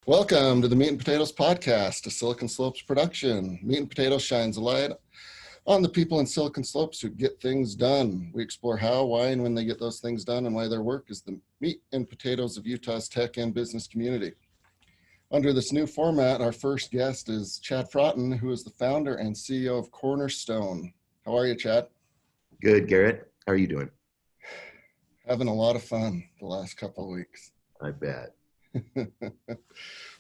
Welcome to the Meat and Potatoes podcast, a Silicon Slopes production. Meat and Potatoes shines a light on the people in Silicon Slopes who get things done. We explore how, why, and when they get those things done and why their work is the meat and potatoes of Utah's tech and business community. Under this new format, our first guest is Chad Fraughton, who is the founder and CEO of Cornerstone. How are you, Chad? Good, Garrett. How are you doing? Having a lot of fun the last couple of weeks. I bet.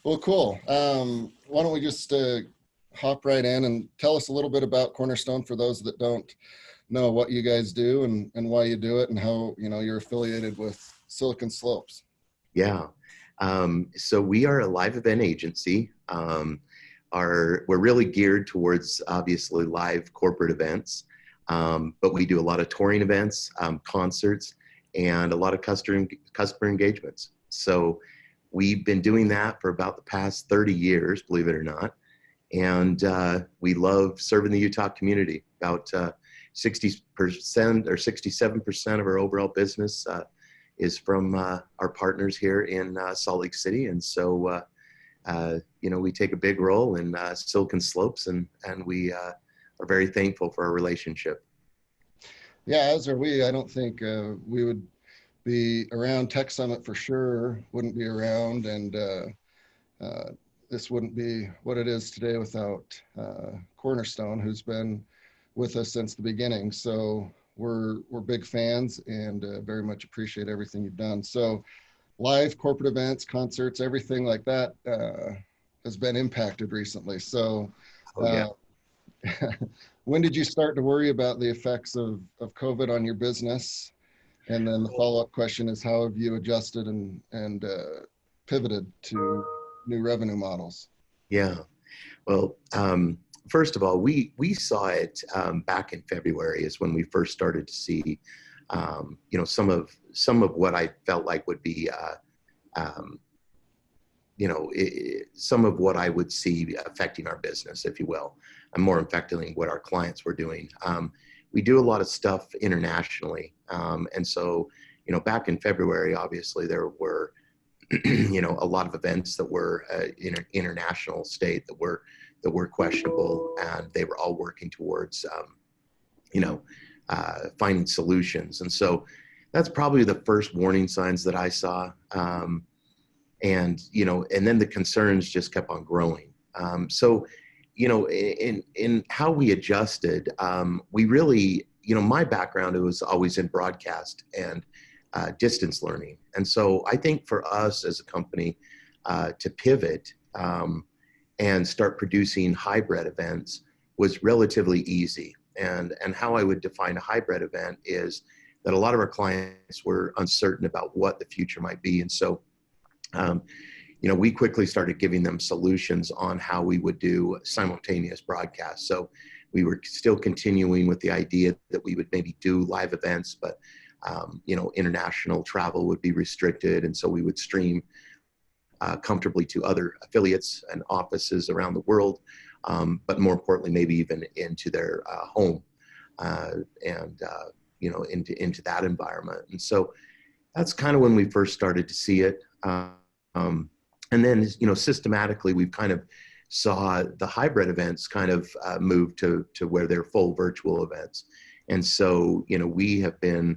Well, cool. Why don't we just hop right in and tell us a little bit about Cornerstone for those that don't know what you guys do and why you do it and how you're affiliated with Silicon Slopes. Yeah. So we are a live event agency. We're really geared towards obviously live corporate events, but we do a lot of touring events, concerts, and a lot of customer engagements. So we've been doing that for about the past 30 years, believe it or not. And we love serving the Utah community. About 60% or 67% of our overall business is from our partners here in Salt Lake City. And so, we take a big role in Silicon Slopes, and we are very thankful for our relationship. Yeah, as are we. I don't think we would be around Tech Summit for sure, wouldn't be around, and this wouldn't be what it is today without Cornerstone, who's been with us since the beginning. So we're big fans and very much appreciate everything you've done. So live corporate events, concerts, everything like that has been impacted recently. So when did you start to worry about the effects of COVID on your business? And then the follow-up question is, how have you adjusted and pivoted to new revenue models? Yeah. Well, first of all, we saw it back in February is when we first started to see, some of what I felt like would be, some of what I would see affecting our business, if you will, and more affecting what our clients were doing. We do a lot of stuff internationally. And so, back in February, obviously there were, a lot of events that were in an international state that were questionable, and they were all working towards, finding solutions. And so that's probably the first warning signs that I saw. And then the concerns just kept on growing. In how we adjusted, we really, my background, it was always in broadcast and distance learning. And so I think for us as a company to pivot and start producing hybrid events was relatively easy. And how I would define a hybrid event is that a lot of our clients were uncertain about what the future might be. And so, we quickly started giving them solutions on how we would do simultaneous broadcasts. So we were still continuing with the idea that we would maybe do live events, but international travel would be restricted. And so we would stream comfortably to other affiliates and offices around the world, but more importantly, maybe even into their home into that environment. And so that's kind of when we first started to see it. And then, systematically, we've kind of saw the hybrid events kind of move to where they're full virtual events. And so, we have been,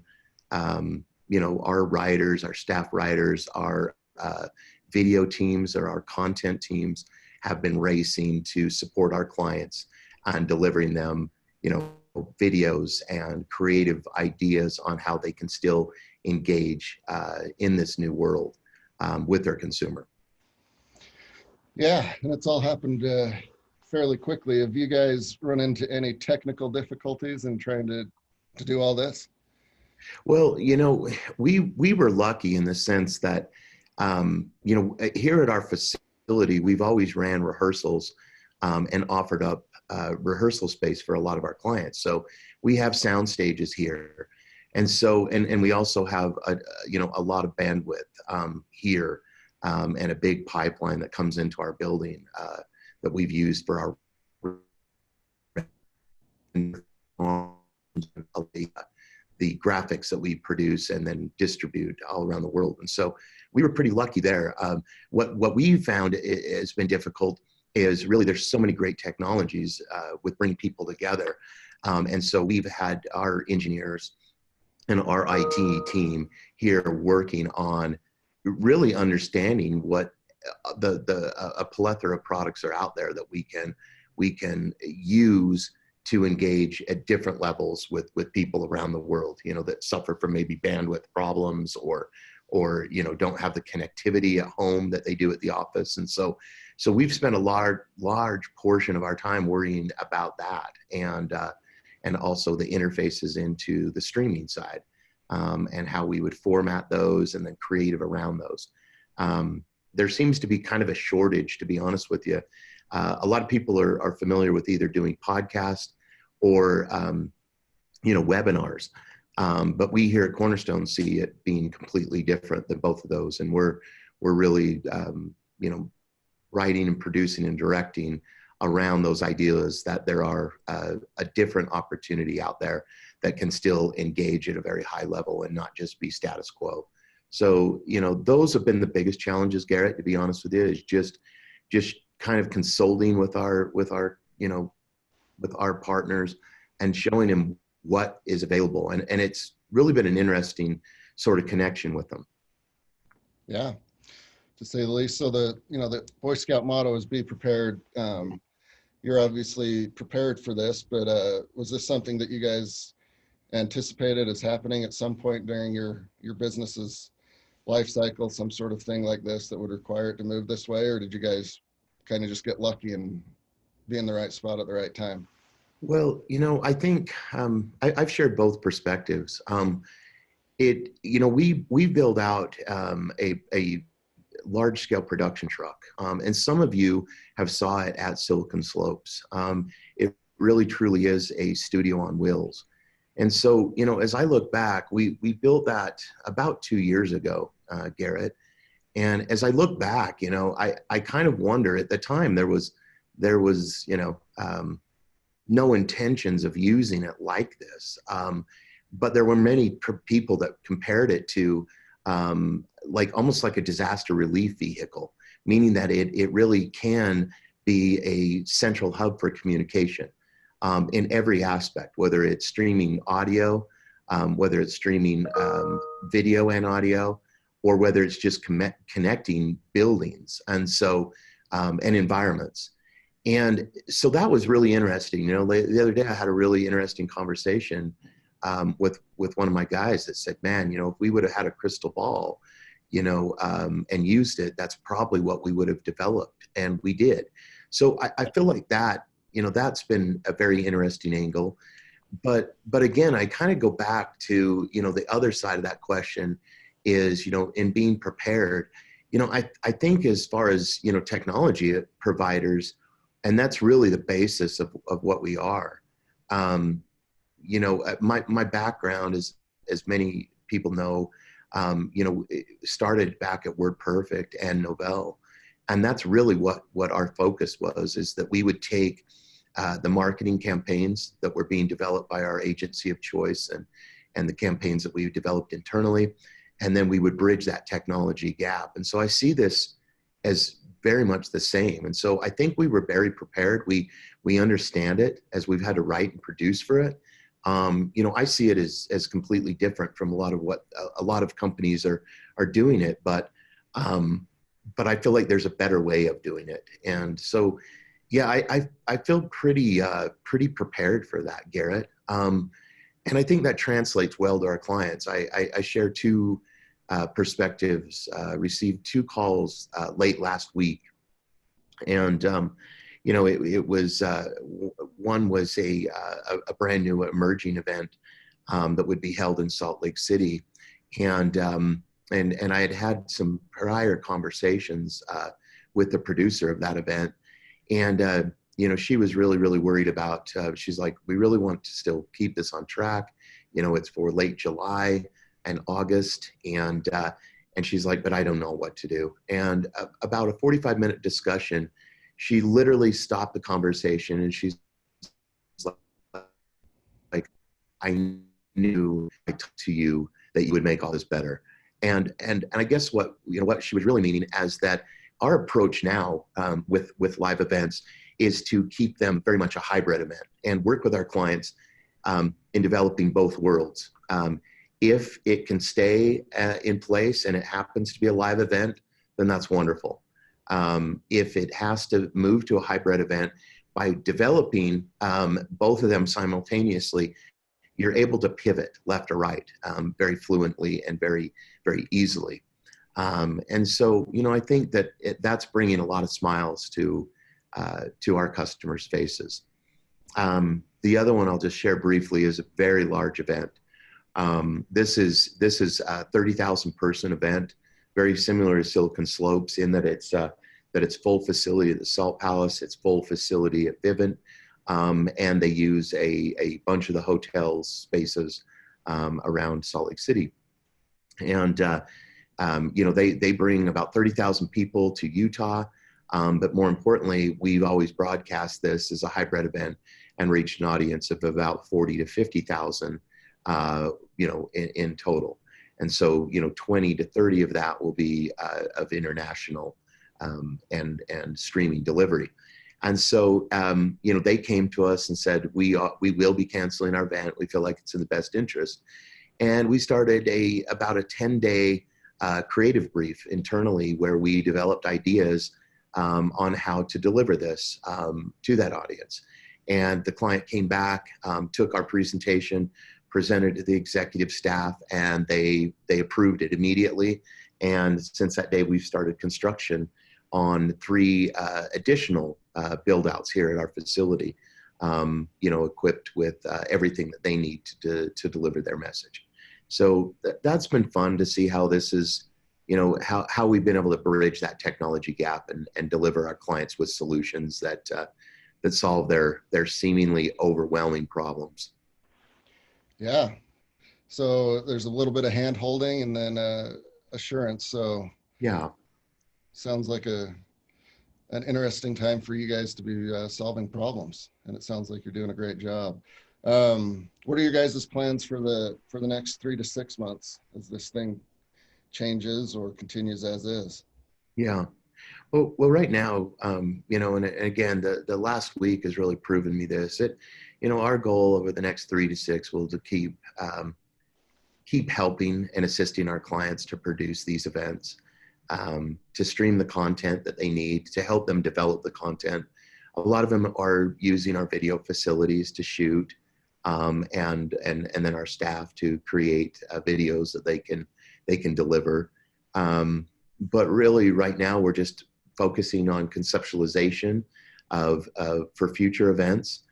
our writers, our staff writers, our video teams or our content teams have been racing to support our clients and delivering them, videos and creative ideas on how they can still engage in this new world with their consumer. Yeah, and it's all happened fairly quickly. Have you guys run into any technical difficulties in trying to do all this? Well, we were lucky in the sense that, here at our facility, we've always ran rehearsals and offered up rehearsal space for a lot of our clients. So we have sound stages here. And so, and we also have a lot of bandwidth here. And a big pipeline that comes into our building that we've used for our the graphics that we produce and then distribute all around the world. And so we were pretty lucky there. What we found has been difficult is really there's so many great technologies with bringing people together. And so we've had our engineers and our IT team here working on really understanding what a plethora of products are out there that we can use to engage at different levels with people around the world, you know, that suffer from maybe bandwidth problems or you know, don't have the connectivity at home that they do at the office. And so we've spent a large portion of our time worrying about that, and also the interfaces into the streaming side, and how we would format those and then creative around those. There seems to be kind of a shortage, to be honest with you. A lot of people are familiar with either doing podcasts or you know, webinars. But we here at Cornerstone see it being completely different than both of those. And we're really, you know, writing and producing and directing around those ideas that there are a different opportunity out there that can still engage at a very high level and not just be status quo. So, you know, those have been the biggest challenges, Garrett, to be honest with you, is just kind of consulting with our, you know, with our partners and showing them what is available. And it's really been an interesting sort of connection with them. Yeah, to say the least. So the Boy Scout motto is be prepared. You're obviously prepared for this, but was this something that you guys anticipated as happening at some point during your business's life cycle, some sort of thing like this that would require it to move this way? Or did you guys kind of just get lucky and be in the right spot at the right time? Well, you know, I think I've shared both perspectives. You know, we build out a large scale production truck, and some of you have saw it at Silicon Slopes. It really truly is a studio on wheels. And so, you know, as I look back, we built that about 2 years ago, Garrett. And as I look back, you know, I kind of wonder, at the time there was, you know, no intentions of using it like this. But there were many people that compared it to like almost like a disaster relief vehicle, meaning that it really can be a central hub for communication in every aspect, whether it's streaming audio, whether it's streaming video and audio, or whether it's just connecting buildings and so and environments. And so that was really interesting. You know, the other day I had a really interesting conversation with one of my guys that said, man, you know, if we would have had a crystal ball, you know, and used it, that's probably what we would have developed. And we did. So I feel like that, you know, that's been a very interesting angle. But again, I kind of go back to, you know, the other side of that question is, you know, in being prepared, you know, I think as far as, you know, technology providers, and that's really the basis of what we are. You know, my background is, as many people know, you know, it started back at WordPerfect and Novell. And that's really what our focus was, is that we would take the marketing campaigns that were being developed by our agency of choice and the campaigns that we developed internally, and then we would bridge that technology gap. And so I see this as very much the same. And so I think we were very prepared. We understand it as we've had to write and produce for it. You know, I see it as completely different from a lot of what a lot of companies are doing it, but I feel like there's a better way of doing it. And so, yeah, I feel pretty prepared for that, Garrett. And I think that translates well to our clients. I share two perspectives, received two calls late last week. And, you know, it was, one was a brand new emerging event that would be held in Salt Lake City. And I had some prior conversations with the producer of that event. And, you know, she was really worried about, she's like, we really want to still keep this on track. You know, it's for late July and August. And she's like, but I don't know what to do. And about a 45-minute discussion, she literally stopped the conversation and she's like, I knew I talked to you that you would make all this better. And I guess what she was really meaning as that our approach now with live events is to keep them very much a hybrid event and work with our clients in developing both worlds. If it can stay in place and it happens to be a live event, then that's wonderful. If it has to move to a hybrid event, by developing both of them simultaneously, you're able to pivot left or right very fluently and very, very easily. And so, I think that that's bringing a lot of smiles to our customers' faces. The other one I'll just share briefly is a very large event. This is a 30,000 person event, very similar to Silicon Slopes in that it's full facility at the Salt Palace, it's full facility at Vivint, and they use a bunch of the hotel spaces around Salt Lake City. And they bring about 30,000 people to Utah, but more importantly, we've always broadcast this as a hybrid event and reached an audience of about 40 to 50,000, in total. And so, 20 to 30 of that will be of international and streaming delivery. And so, they came to us and said, we will be canceling our event. We feel like it's in the best interest. And we started about a 10-day creative brief internally where we developed ideas on how to deliver this to that audience. And the client came back, took our presentation, presented to the executive staff, and they approved it immediately. And since that day, we've started construction on 3 additional build outs here at our facility, equipped with everything that they need to deliver their message. So that's been fun to see how this is, how we've been able to bridge that technology gap and deliver our clients with solutions that solve their seemingly overwhelming problems. Yeah. So there's a little bit of hand holding and then assurance. So yeah, sounds like an interesting time for you guys to be solving problems, and it sounds like you're doing a great job. What are your guys' plans for the next 3 to 6 months as this thing changes or continues as is? Yeah. Well, right now, and again, the last week has really proven me this. Our goal over the next 3 to 6 will to keep helping and assisting our clients to produce these events, to stream the content that they need, to help them develop the content. A lot of them are using our video facilities to shoot, and then our staff to create videos that they can deliver. But really, right now, we're just focusing on conceptualization for future events.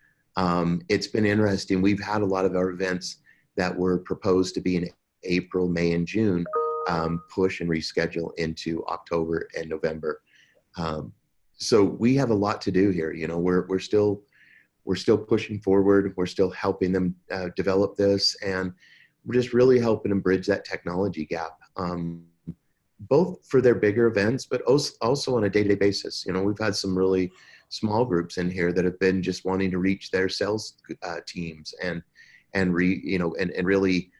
It's been interesting. We've had a lot of our events that were proposed to be in April, May, and June push and reschedule into October and November. So we have a lot to do here. We're still pushing forward. We're still helping them develop this, and we're just really helping them bridge that technology gap. Both for their bigger events, but also on a day-to-day basis. We've had some really small groups in here that have been just wanting to reach their sales teams and really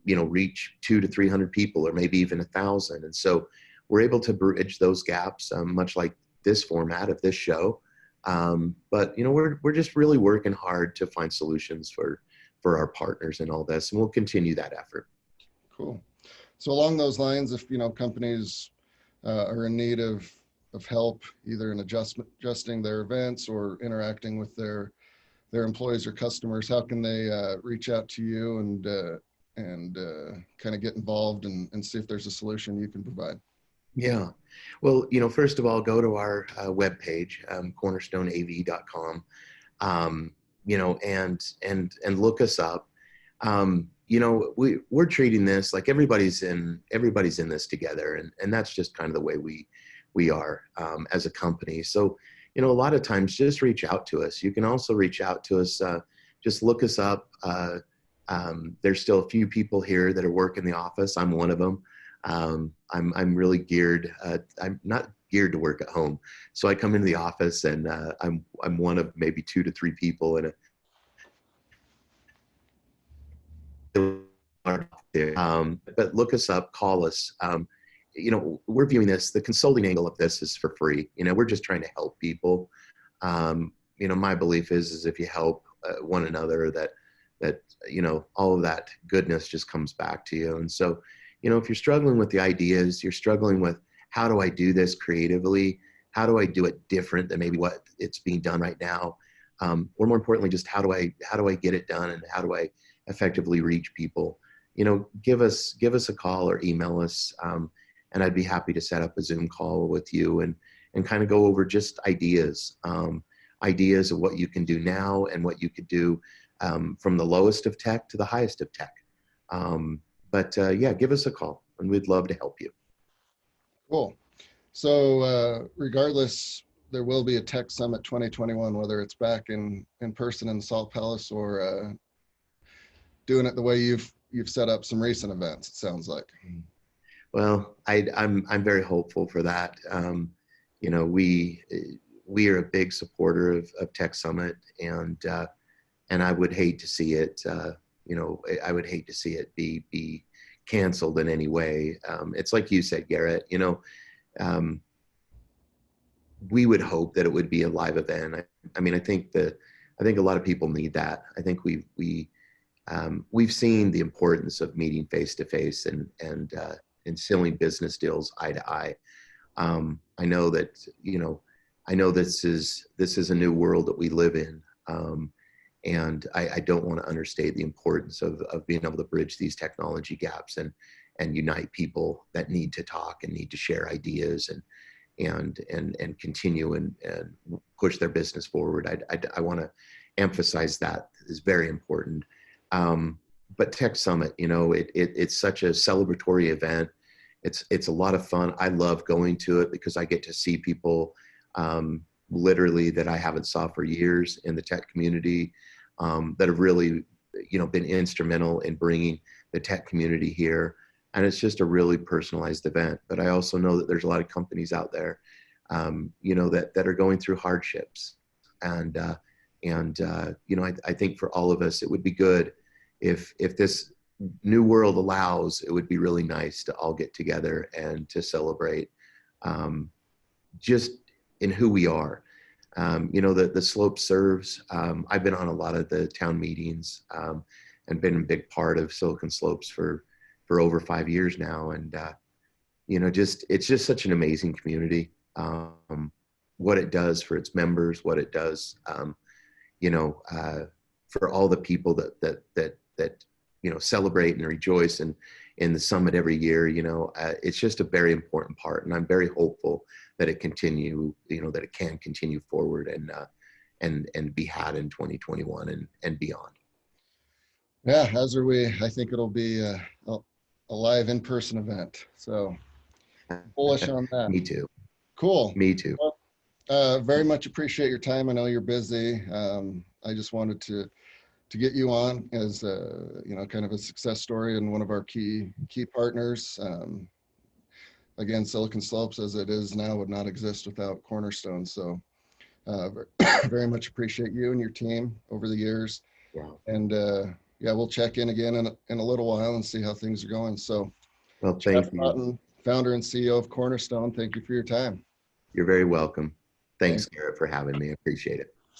reach 200 to 300 people, or maybe even 1,000. And so we're able to bridge those gaps, much like this format of this show. But we're just really working hard to find solutions for our partners in all this, and we'll continue that effort. Cool. So along those lines, if companies are in need of help, either in adjusting their events or interacting with their employees or customers, how can they reach out to you and kind of get involved and see if there's a solution you can provide? Yeah. Well, first of all, go to our webpage, cornerstoneav.com, and look us up. We're treating this like everybody's in this together, and that's just kind of the way we are as a company. So, a lot of times just reach out to us. You can also reach out to us, just look us up. There's still a few people here that are working the office. I'm one of them. I'm really geared. I'm not geared to work at home. So I come into the office and I'm one of maybe 2 to 3 people in a But look us up, call us. We're viewing this, the consulting angle of this is for free. We're just trying to help people. My belief is if you help one another, that all of that goodness just comes back to you. And so, if you're struggling with the ideas, you're struggling with how do I do this creatively? How do I do it different than maybe what it's being done right now? Or more importantly, just how do I get it done, and how do I effectively reach people? Give us a call or email us, and I'd be happy to set up a Zoom call with you and kind of go over just ideas of what you can do now and what you could do from the lowest of tech to the highest of tech. Yeah, give us a call and we'd love to help you. Cool. So regardless, there will be a Tech Summit 2021, whether it's back in person in the Salt Palace or doing it the way you've set up some recent events, it sounds like. Well, I'm very hopeful for that. We are a big supporter of Tech Summit, and I would hate to see it. I would hate to see it be canceled in any way. It's like you said, Garrett. We would hope that it would be a live event. I think a lot of people need that. I think we've seen the importance of meeting face to face and sealing business deals eye to eye. I know that this is a new world that we live in, and I don't want to understate the importance of being able to bridge these technology gaps and unite people that need to talk and need to share ideas and continue and push their business forward. I want to emphasize that is very important. But Tech Summit, it's such a celebratory event. It's a lot of fun. I love going to it because I get to see people literally that I haven't saw for years in the tech community, that have really, been instrumental in bringing the tech community here. And it's just a really personalized event. But I also know that there's a lot of companies out there, that are going through hardships. And I think for all of us, it would be good if this new world allows, it would be really nice to all get together and to celebrate just in who we are. The slope serves. I've been on a lot of the town meetings and been a big part of Silicon Slopes for over 5 years now. And, it's just such an amazing community. What it does for its members, what it does, for all the people that celebrate and rejoice in the summit every year. It's just a very important part, and I'm very hopeful that it can continue forward and be had in 2021 and beyond. Yeah, as are we. I think it'll be a live in-person event. So bullish on that. Me too. Cool. Me too. Well, very much appreciate your time. I know you're busy. I just wanted to get you on as kind of a success story and one of our key partners. Again, Silicon Slopes as it is now would not exist without Cornerstone. So very much appreciate you and your team over the years. Yeah. And we'll check in again in a little while and see how things are going. So, well, thank you. Fraughton, founder and CEO of Cornerstone, thank you for your time. You're very welcome. Thanks, Garrett, for having me. I appreciate it.